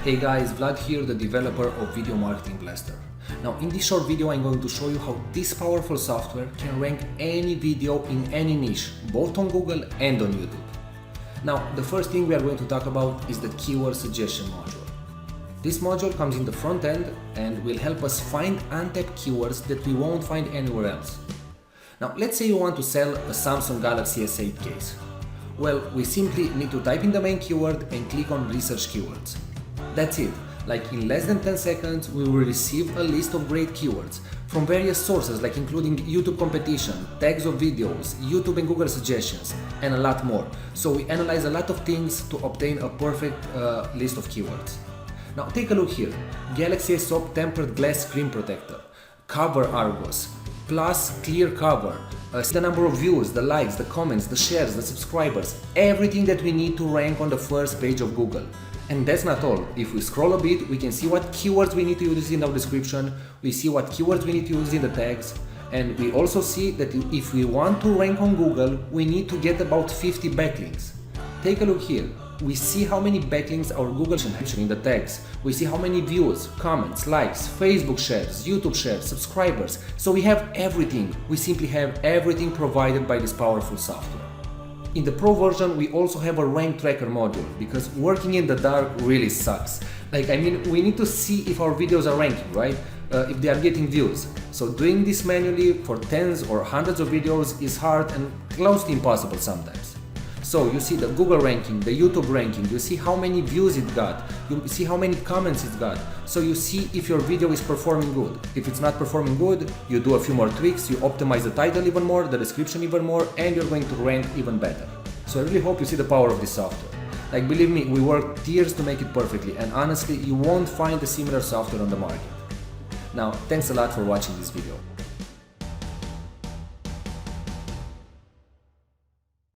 Hey guys, Vlad here, the developer of Video Marketing Blaster. Now in this short video I'm going to show you how this powerful software can rank any video in any niche, both on Google and on YouTube. Now the first thing we are going to talk about is the keyword suggestion module. This module comes in the front end and will help us find untapped keywords that we won't find anywhere else. Now let's say you want to sell a Samsung Galaxy S8 case. Well, we simply need to type in the main keyword and click on research keywords. That's it. Like in less than 10 seconds we will receive a list of great keywords from various sources, like including YouTube competition, tags of videos, YouTube and Google suggestions, and a lot more. So we analyze a lot of things to obtain a perfect list of keywords. Now take a look here. Galaxy S8 tempered glass screen protector, cover Argos, plus clear cover, the number of views, the likes, the comments, the shares, the subscribers, everything that we need to rank on the first page of Google. And that's not all. If we scroll a bit, we can see what keywords we need to use in our description, we see what keywords we need to use in the tags, and we also see that if we want to rank on Google, we need to get about 50 backlinks. Take a look here. We see how many backlinks our Google has in the tags. We see how many views, comments, likes, Facebook shares, YouTube shares, subscribers. So we have everything. We simply have everything provided by this powerful software. In the Pro version, we also have a rank tracker module, because working in the dark really sucks. We need to see if our videos are ranking, right? If they are getting views. So doing this manually for tens or hundreds of videos is hard and close to impossible sometimes. So you see the Google ranking, the YouTube ranking, you see how many views it got, you see how many comments it got. So you see if your video is performing good. If it's not performing good, you do a few more tweaks, you optimize the title even more, the description even more, and you're going to rank even better. So I really hope you see the power of this software. Like, believe me, we worked years to make it perfectly, and honestly, you won't find a similar software on the market. Now, thanks a lot for watching this video.